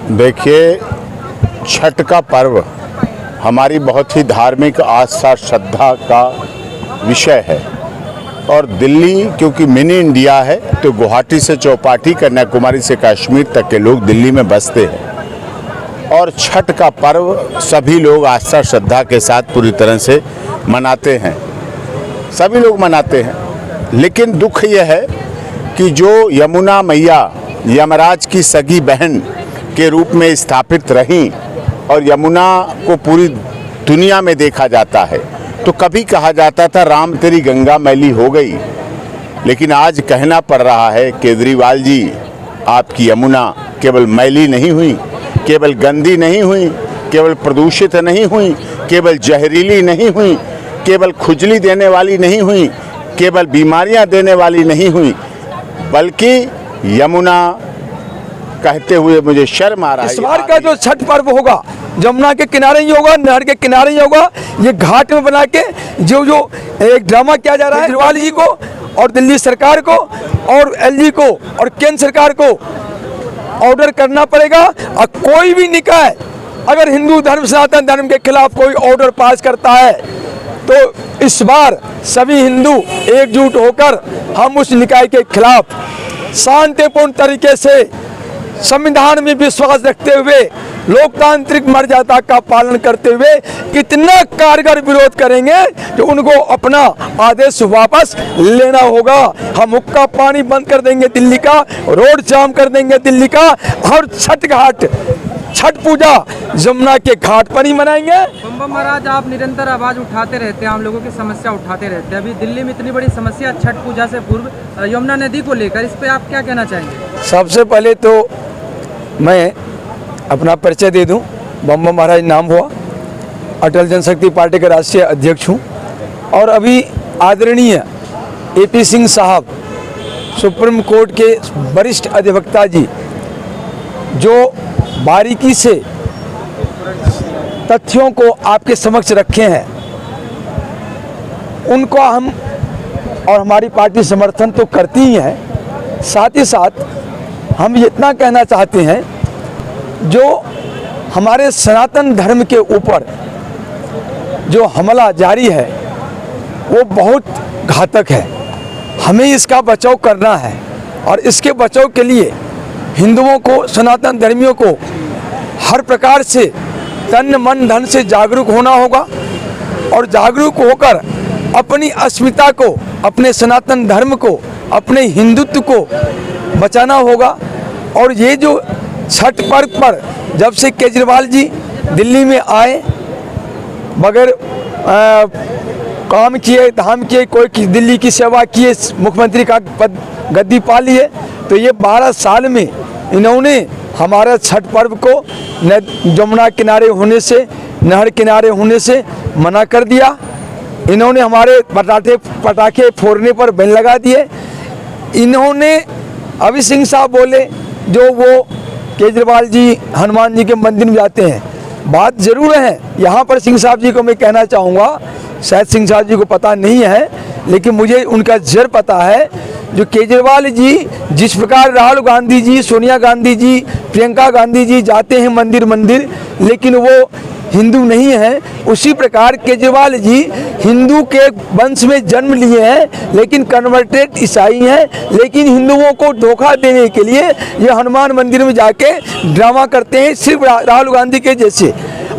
देखिए, छठ का पर्व हमारी बहुत ही धार्मिक आस्था श्रद्धा का विषय है और दिल्ली क्योंकि मिनी इंडिया है तो गुवाहाटी से चौपाटी, कन्याकुमारी से कश्मीर तक के लोग दिल्ली में बसते हैं और छठ का पर्व सभी लोग आस्था श्रद्धा के साथ पूरी तरह से मनाते हैं। सभी लोग मनाते हैं, लेकिन दुख यह है कि जो यमुना मैया यमराज की सगी बहन के रूप में स्थापित रहीं और यमुना को पूरी दुनिया में देखा जाता है, तो कभी कहा जाता था राम तेरी गंगा मैली हो गई, लेकिन आज कहना पड़ रहा है केजरीवाल जी, आपकी यमुना केवल मैली नहीं हुई, केवल गंदी नहीं हुई, केवल प्रदूषित नहीं हुई, केवल जहरीली नहीं हुई, केवल खुजली देने वाली नहीं हुई, केवल बीमारियां देने वाली नहीं हुई, बल्कि यमुना कहते हुए मुझे शर्म आ रहा है। इस बार का जो छठ पर्व होगा यमुना के किनारे ही होगा, नहर के किनारे ही होगा। ये घाट में बना के जो एक ड्रामा किया जा रहा है केजरीवाल जी को और दिल्ली सरकार को और एलजी को और केंद्र सरकार को ऑर्डर करना पड़ेगा। और कोई भी निकाय अगर हिंदू धर्म सनातन धर्म के खिलाफ कोई ऑर्डर पास करता है तो इस बार सभी हिंदू एकजुट होकर हम उस निकाय के खिलाफ शांतिपूर्ण तरीके से संविधान में विश्वास रखते हुए लोकतांत्रिक मर्यादा का पालन करते हुए कितना कारगर विरोध करेंगे कि उनको अपना आदेश वापस लेना होगा। हम हुक्का पानी बंद कर देंगे दिल्ली का, रोड जाम कर देंगे दिल्ली का और छठ पूजा यमुना के घाट पर ही मनाएंगे। बम महाराज, आप निरंतर आवाज उठाते रहते हैं, आम लोगों की समस्या उठाते रहते हैं। अभी दिल्ली में इतनी बड़ी समस्या छठ पूजा से पूर्व यमुना नदी को लेकर, इस पे आप क्या कहना चाहेंगे? सबसे पहले तो मैं अपना परिचय दे दूं। बम महाराज नाम हुआ, अटल जनशक्ति पार्टी के राष्ट्रीय अध्यक्ष हूं और अभी आदरणीय एपी सिंह साहब सुप्रीम कोर्ट के वरिष्ठ अधिवक्ता जी जो बारीकी से तथ्यों को आपके समक्ष रखे हैं, उनको हम और हमारी पार्टी समर्थन तो करती ही है। साथ ही साथ हम इतना कहना चाहते हैं, जो हमारे सनातन धर्म के ऊपर जो हमला जारी है वो बहुत घातक है। हमें इसका बचाव करना है और इसके बचाव के लिए हिंदुओं को, सनातन धर्मियों को हर प्रकार से तन मन धन से जागरूक होना होगा और जागरूक होकर अपनी अस्मिता को, अपने सनातन धर्म को, अपने हिंदुत्व को बचाना होगा। और ये जो छठ पर्व पर जब से केजरीवाल जी दिल्ली में आए, बगैर काम किए धाम किए, कोई दिल्ली की सेवा किए, मुख्यमंत्री का पद गद्दी पा लिए, तो ये 12 साल में इन्होंने हमारा छठ पर्व को यमुना किनारे होने से, नहर किनारे होने से मना कर दिया। इन्होंने हमारे पटाखे फोड़ने पर बैन लगा दिए। इन्होंने अभी सिंह साहब बोले जो वो केजरीवाल जी हनुमान जी के मंदिर में जाते हैं, बात ज़रूर है। यहाँ पर सिंह साहब जी को मैं कहना चाहूँगा, शायद सिंह साहब जी को पता नहीं है लेकिन मुझे उनका जर पता है, जो केजरीवाल जी जिस प्रकार राहुल गांधी जी, सोनिया गांधी जी, प्रियंका गांधी जी जाते हैं मंदिर लेकिन वो हिंदू नहीं है, उसी प्रकार केजरीवाल जी हिंदू के वंश में जन्म लिए हैं लेकिन कन्वर्टेड ईसाई हैं, लेकिन हिंदुओं को धोखा देने के लिए ये हनुमान मंदिर में जाके ड्रामा करते हैं, सिर्फ राहुल गांधी के जैसे।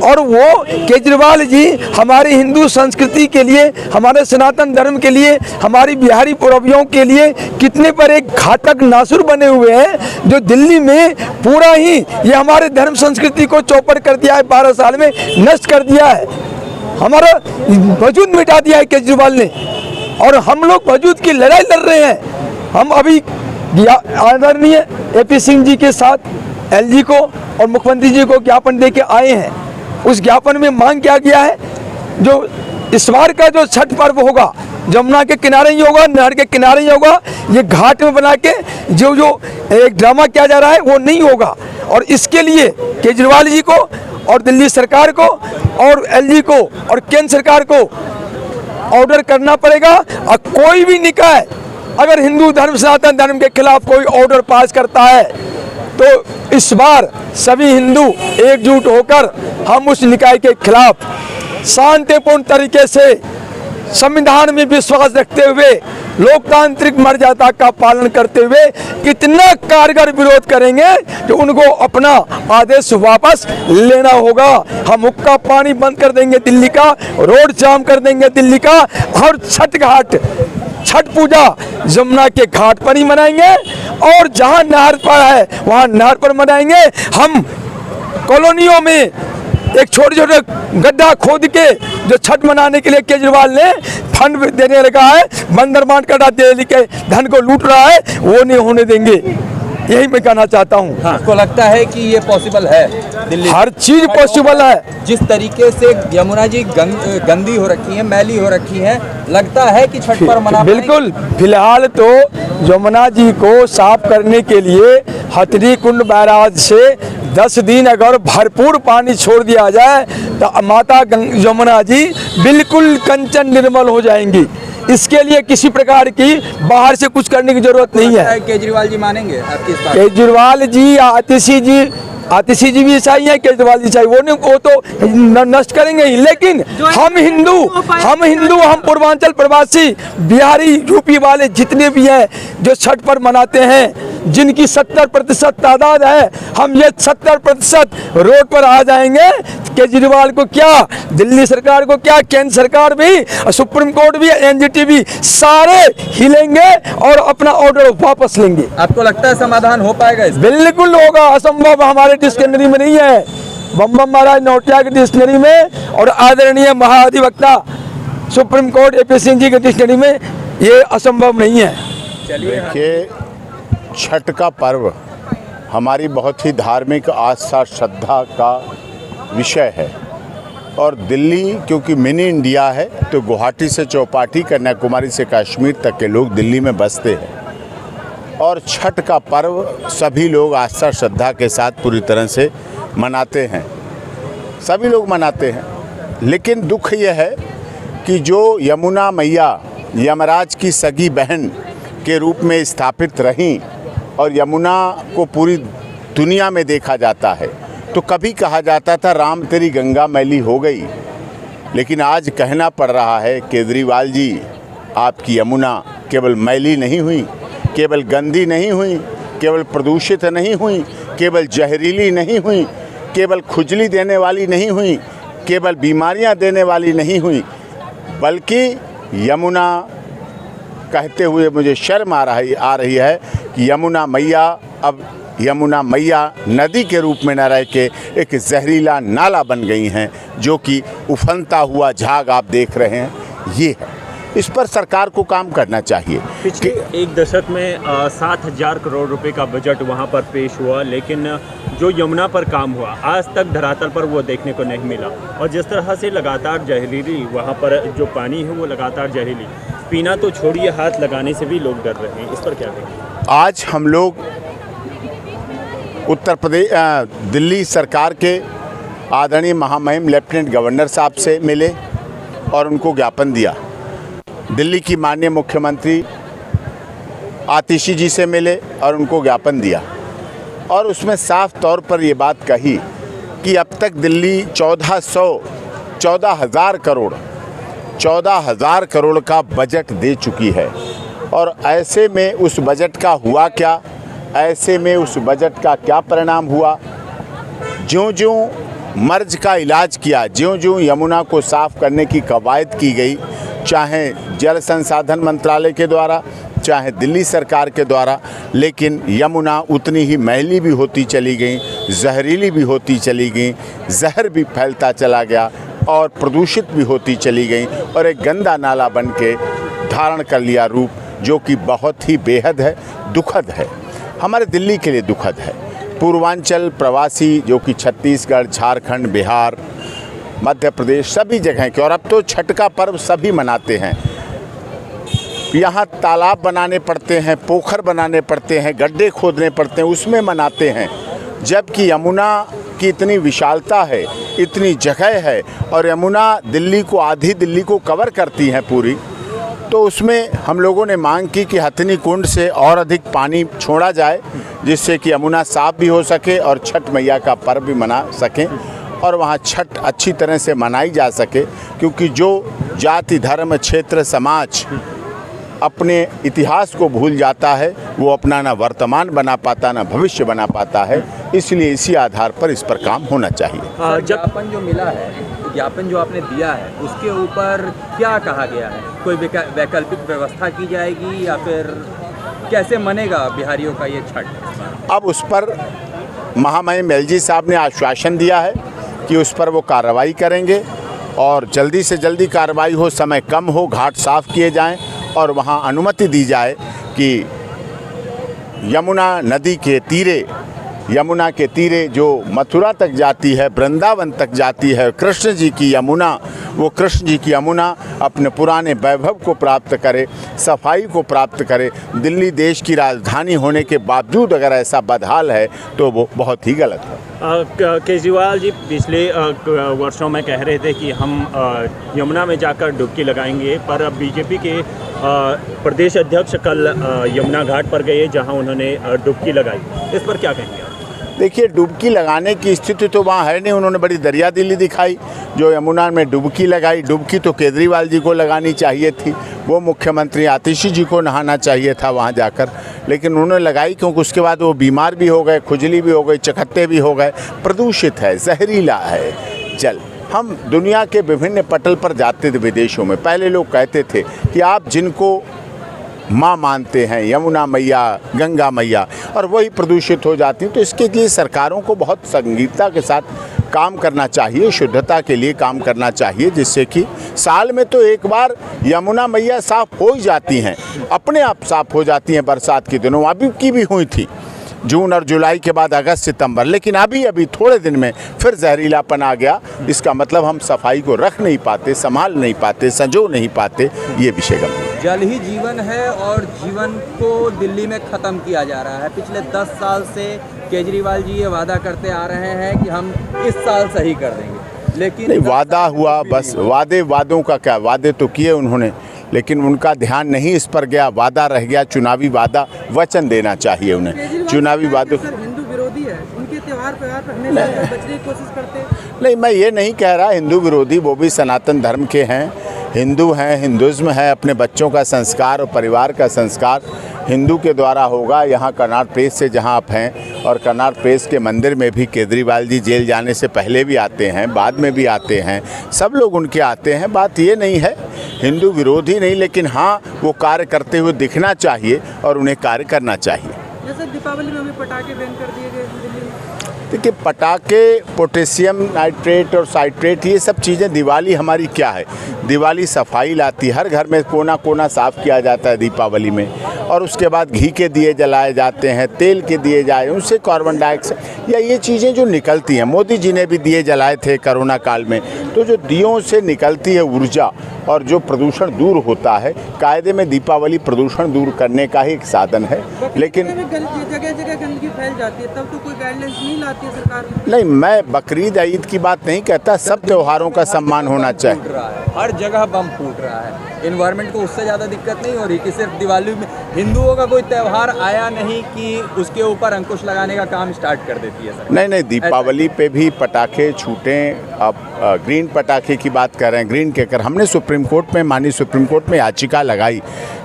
और वो केजरीवाल जी हमारी हिंदू संस्कृति के लिए, हमारे सनातन धर्म के लिए, हमारी बिहारी पूर्वजों के लिए कितने पर एक घातक नासुर बने हुए हैं, जो दिल्ली में पूरा ही ये हमारे धर्म संस्कृति को चौपट कर दिया है, 12 साल में नष्ट कर दिया है, हमारा वजूद मिटा दिया है केजरीवाल ने। और हम लोग वजूद की लड़ाई लड़ रहे हैं। हम अभी आदरणीय एपी सिंह जी के साथ एलजी को और मुख्यमंत्री जी को ज्ञापन दे के आए हैं। उस ज्ञापन में मांग किया गया है, जो इस बार का जो छठ पर्व होगा यमुना के किनारे ही होगा, नहर के किनारे ही होगा। ये घाट में बना के जो एक ड्रामा किया जा रहा है वो नहीं होगा। और इसके लिए केजरीवाल जी को और दिल्ली सरकार को और एलजी को और केंद्र सरकार को ऑर्डर करना पड़ेगा। और कोई भी निकाय अगर हिंदू धर्म सनातन धर्म के खिलाफ कोई ऑर्डर पास करता है तो इस बार सभी हिंदू एकजुट होकर हम उस निकाय के खिलाफ शांतिपूर्ण तरीके से संविधान में विश्वास रखते हुए लोकतांत्रिक मर्यादा का पालन करते हुए इतना कारगर विरोध करेंगे कि उनको अपना आदेश वापस लेना होगा। हम हुक्का पानी बंद कर देंगे दिल्ली का, रोड जाम कर देंगे दिल्ली का, और छठ पूजा यमुना के घाट पर ही मनाएंगे और जहां नहर पर है वहां नहर पर मनाएंगे। हम कॉलोनियों में एक छोटे छोटे गड्ढा खोद के जो छठ मनाने के लिए केजरीवाल ने फंड देने लगा है, बंदर बांट कर दिल्ली के धन को लूट रहा है, वो नहीं होने देंगे। यही मैं कहना चाहता हूँ। हाँ, आपको लगता है कि ये पॉसिबल है दिल्ली? हर चीज पॉसिबल है। जिस तरीके से यमुना जी गंदी हो रखी है, मैली हो रखी है, लगता है कि छठ पर मना बिल्कुल। फिलहाल तो यमुना जी को साफ करने के लिए हथनी कुंड बैराज से 10 दिन अगर भरपूर पानी छोड़ दिया जाए तो माता यमुना जी बिल्कुल कंचन निर्मल हो जाएंगी। इसके लिए किसी प्रकार की बाहर से कुछ करने की जरूरत नहीं है। केजरीवाल जी मानेंगे आपकी इस बात? केजरीवाल जी, आतिशी जी भी ईसाई हैं, केजरीवाल जी ईसाई, वो तो नष्ट करेंगे ही। लेकिन हम हिंदू हम पूर्वांचल प्रवासी बिहारी यूपी वाले जितने भी हैं जो छठ पर मनाते हैं, जिनकी 70% तादाद है, हम ये 70% रोड पर आ जाएंगे। केजरीवाल को क्या, दिल्ली सरकार को क्या, केंद्र सरकार भी, सुप्रीम कोर्ट भी, एनजीटी भी, सारे हिलेंगे और अपना ऑर्डर वापस लेंगे। आपको लगता है समाधान हो पाएगा इस? बिल्कुल होगा। असंभव हमारे डिक्शनरी में नहीं है। बम महाराज नौटिया की डिक्शनरी में और आदरणीय महाधिवक्ता supreme court AP Singh ji के डिक्शनरी में ये असंभव नहीं है। देखिए, छठ का पर्व हमारी बहुत ही धार्मिक आस्था श्रद्धा का विषय है और दिल्ली क्योंकि मिनी इंडिया है तो गुवाहाटी से चौपाटी, कन्याकुमारी से कश्मीर तक के लोग दिल्ली में बसते हैं और छठ का पर्व सभी लोग आस्था श्रद्धा के साथ पूरी तरह से मनाते हैं, सभी लोग मनाते हैं। लेकिन दुख यह है कि जो यमुना मैया यमराज की सगी बहन के रूप में स्थापित रहीं और यमुना को पूरी दुनिया में देखा जाता है, तो कभी कहा जाता था राम तेरी गंगा मैली हो गई, लेकिन आज कहना पड़ रहा है केजरीवाल जी, आपकी यमुना केवल मैली नहीं हुई, केवल गंदी नहीं हुई, केवल प्रदूषित नहीं हुई, केवल जहरीली नहीं हुई, केवल खुजली देने वाली नहीं हुई, केवल बीमारियां देने वाली नहीं हुई, बल्कि यमुना कहते हुए मुझे शर्म आ रही है कि यमुना मैया अब यमुना मैया नदी के रूप में न रह के एक जहरीला नाला बन गई हैं, जो कि उफनता हुआ झाग आप देख रहे हैं। ये है, इस पर सरकार को काम करना चाहिए। पिछले एक दशक में 7,000 करोड़ रुपए का बजट वहां पर पेश हुआ, लेकिन जो यमुना पर काम हुआ आज तक धरातल पर वो देखने को नहीं मिला। और जिस तरह से लगातार जहरीली वहां पर जो पानी है वो लगातार जहरीली, पीना तो छोड़िए, हाथ लगाने से भी लोग डर रहे हैं। इस पर क्या कहेंगे? आज हम लोग उत्तर प्रदेश दिल्ली सरकार के आदरणीय महामहिम लेफ्टिनेंट गवर्नर साहब से मिले और उनको ज्ञापन दिया। दिल्ली की माननीय मुख्यमंत्री आतिशी जी से मिले और उनको ज्ञापन दिया और उसमें साफ तौर पर ये बात कही कि अब तक दिल्ली 14,000 करोड़ का बजट दे चुकी है और ऐसे में उस बजट का हुआ क्या, ऐसे में उस बजट का क्या परिणाम हुआ। ज्यों-ज्यों मर्ज का इलाज किया, ज्यों-ज्यों यमुना को साफ़ करने की कवायद की गई, चाहे जल संसाधन मंत्रालय के द्वारा, चाहे दिल्ली सरकार के द्वारा, लेकिन यमुना उतनी ही मैली भी होती चली गई, जहरीली भी होती चली गई, जहर भी फैलता चला गया और प्रदूषित भी होती चली गई और एक गंदा नाला बन के धारण कर लिया रूप, जो कि बहुत ही बेहद है, दुखद है, हमारे दिल्ली के लिए दुखद है। पूर्वांचल प्रवासी जो कि छत्तीसगढ़, झारखंड, बिहार, मध्य प्रदेश सभी जगह के, और अब तो छठ का पर्व सभी मनाते हैं। यहाँ तालाब बनाने पड़ते हैं, पोखर बनाने पड़ते हैं, गड्ढे खोदने पड़ते हैं, उसमें मनाते हैं, जबकि यमुना की इतनी विशालता है, इतनी जगह है और यमुना दिल्ली को, आधी दिल्ली को कवर करती हैं पूरी, तो उसमें हम लोगों ने मांग की कि हथनी कुंड से और अधिक पानी छोड़ा जाए, जिससे कि यमुना साफ भी हो सके और छठ मैया का पर्व भी मना सकें और वहाँ छठ अच्छी तरह से मनाई जा सके। क्योंकि जो जाति, धर्म, क्षेत्र, समाज अपने इतिहास को भूल जाता है, वो अपना ना वर्तमान बना पाता ना भविष्य बना पाता है। इसलिए इसी आधार पर इस पर काम होना चाहिए। ज्ञापन जो मिला है, ज्ञापन जो आपने दिया है, उसके ऊपर क्या कहा गया है? कोई वैकल्पिक व्यवस्था की जाएगी या फिर कैसे मनेगा बिहारियों का ये छठ? अब उस पर महामहिम एलजी साहब ने आश्वासन दिया है कि उस पर वो कार्रवाई करेंगे और जल्दी से जल्दी कार्रवाई हो, समय कम हो, घाट साफ किए जाएं और वहाँ अनुमति दी जाए कि यमुना नदी के तीरे, यमुना के तीरे जो मथुरा तक जाती है, वृंदावन तक जाती है, कृष्ण जी की यमुना, वो कृष्ण जी की यमुना अपने पुराने वैभव को प्राप्त करे, सफाई को प्राप्त करे। दिल्ली देश की राजधानी होने के बावजूद अगर ऐसा बदहाल है तो वो बहुत ही गलत है। केजरीवाल जी पिछले वर्षों में कह रहे थे कि हम यमुना में जाकर डुबकी लगाएंगे, पर अब बीजेपी के प्रदेश अध्यक्ष कल यमुना घाट पर गए जहां उन्होंने डुबकी लगाई। इस पर क्या कहेंगे आप? देखिए, डुबकी लगाने की स्थिति तो वहाँ है नहीं। उन्होंने बड़ी दरिया दिली दिखाई जो यमुना में डुबकी लगाई। डुबकी तो केजरीवाल जी को लगानी चाहिए थी, वो मुख्यमंत्री आतिशी जी को नहाना चाहिए था वहाँ जाकर, लेकिन उन्होंने लगाई क्योंकि उसके बाद वो बीमार भी हो गए, खुजली भी हो गई, चकत्ते भी हो गए। प्रदूषित है, जहरीला है जल। हम दुनिया के विभिन्न पटल पर जाते थे विदेशों में, पहले लोग कहते थे कि आप जिनको माँ मानते हैं, यमुना मैया, गंगा मैया, और वही प्रदूषित हो जाती हैं। तो इसके लिए सरकारों को बहुत संगीनता के साथ काम करना चाहिए, शुद्धता के लिए काम करना चाहिए, जिससे कि साल में तो एक बार यमुना मैया साफ हो ही जाती हैं, अपने आप साफ हो जाती हैं बरसात के दिनों। अभी की भी हुई थी जून और जुलाई के बाद अगस्त सितंबर, लेकिन अभी थोड़े दिन में फिर जहरीलापन आ गया। इसका मतलब हम सफाई को रख नहीं पाते, संभाल नहीं पाते, संजो नहीं पाते। ये विषय गंभीर। जल ही जीवन है और जीवन को दिल्ली में ख़त्म किया जा रहा है। पिछले 10 साल से केजरीवाल जी ये वादा करते आ रहे हैं कि हम इस साल सही कर देंगे, लेकिन नहीं, वादा हुआ बस। वादों का क्या, वादे तो किए उन्होंने, लेकिन उनका ध्यान नहीं इस पर गया। वादा रह गया, चुनावी वादा। वचन देना चाहिए उन्हें, चुनावी वादों। हिंदू विरोधी है, उनके त्योहार पर हमेशा बचने की कोशिश करते हैं। नहीं, मैं ये नहीं कह रहा हिंदू विरोधी, वो भी सनातन धर्म के हैं, हिंदू हैं, हिंदुज़्म है। अपने बच्चों का संस्कार और परिवार का संस्कार हिंदू के द्वारा होगा। यहाँ कर्नाट प्लेस से जहाँ आप हैं, और कर्नाट प्लेस के मंदिर में भी केजरीवाल जी जेल जाने से पहले भी आते हैं, बाद में भी आते हैं, सब लोग उनके आते हैं। बात ये नहीं है हिंदू विरोधी नहीं, लेकिन हाँ, वो कार्य करते हुए दिखना चाहिए और उन्हें कार्य करना चाहिए। जैसे दीपावली में भी पटाखे बैन कर दिए गए दिल्ली में। देखिए, पटाखे, पोटेशियम नाइट्रेट और साइट्रेट, ये सब चीज़ें, दिवाली हमारी क्या है? दिवाली सफाई लाती है। हर घर में कोना कोना साफ़ किया जाता है दीपावली में, और उसके बाद घी के दिए जलाए जाते हैं, तेल के दिए जाए, उनसे कार्बन डाइऑक्साइड या ये चीज़ें जो निकलती हैं। मोदी जी ने भी दिए जलाए थे कोरोना काल में, तो जो दियों से निकलती है ऊर्जा और जो प्रदूषण दूर होता है, कायदे में दीपावली प्रदूषण दूर करने का ही एक साधन है। लेकिन जगह जगह गंदगी फैल जाती है, तब तो कोई गाइडलाइंस नहीं लाती है सरकार। नहीं, मैं बकरीद ईद की बात नहीं कहता, सब त्योहारों का सम्मान होना चाहिए। हर जगह बम फूट रहा है, इन्वायरमेंट को उससे ज़्यादा दिक्कत नहीं हो रही कि सिर्फ दिवाली में हिंदुओं का कोई त्यौहार आया नहीं कि उसके ऊपर अंकुश लगाने का काम स्टार्ट कर देती है सरकार। नहीं, दीपावली पे भी पटाखे छूटें। आप ग्रीन पटाखे की बात कर रहे हैं, ग्रीन कहकर हमने सुप्रीम कोर्ट में, माननीय सुप्रीम कोर्ट में याचिका लगाई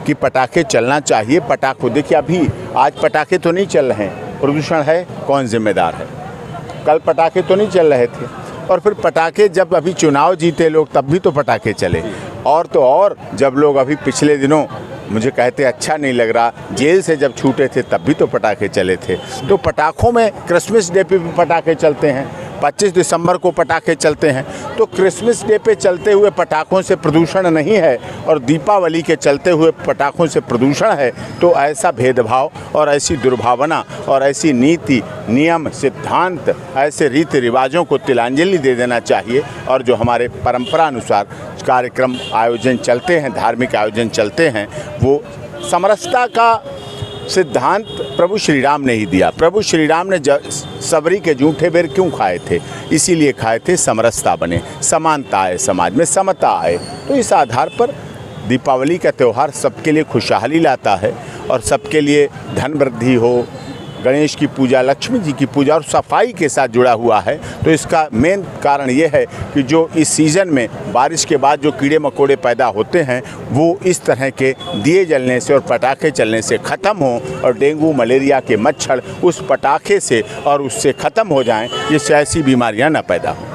कि पटाखे चलना चाहिए। पटाखों, देखिए अभी आज पटाखे तो नहीं चल रहे हैं, प्रदूषण है, कौन जिम्मेदार है? कल पटाखे तो नहीं चल रहे थे, और फिर पटाखे जब अभी चुनाव जीते लोग तब भी तो पटाखे चले, और तो और जब लोग अभी पिछले दिनों मुझे कहते अच्छा नहीं लग रहा, जेल से जब छूटे थे तब भी तो पटाखे चले थे। तो पटाखों में क्रिसमस डे पे भी पटाखे चलते हैं, 25 दिसंबर को पटाखे चलते हैं। तो क्रिसमस डे पे चलते हुए पटाखों से प्रदूषण नहीं है और दीपावली के चलते हुए पटाखों से प्रदूषण है, तो ऐसा भेदभाव और ऐसी दुर्भावना और ऐसी नीति, नियम, सिद्धांत, ऐसे रीति रिवाजों को तिलांजलि दे देना चाहिए। और जो हमारे परंपरा अनुसार कार्यक्रम आयोजन चलते हैं, धार्मिक आयोजन चलते हैं, वो समरसता का सिद्धांत प्रभु श्री राम ने ही दिया। प्रभु श्री राम ने सबरी के जूठे बेर क्यों खाए थे? इसीलिए खाए थे समरसता बने, समानता आए, समाज में समता आए। तो इस आधार पर दीपावली का त्यौहार सबके लिए खुशहाली लाता है और सबके लिए धन वृद्धि हो, गणेश की पूजा, लक्ष्मी जी की पूजा और सफाई के साथ जुड़ा हुआ है। तो इसका मेन कारण ये है कि जो इस सीज़न में बारिश के बाद जो कीड़े मकोड़े पैदा होते हैं वो इस तरह के दिए जलने से और पटाखे चलने से ख़त्म हों और डेंगू मलेरिया के मच्छर उस पटाखे से और उससे ख़त्म हो जाएं, जिससे ऐसी बीमारियां न पैदा हों।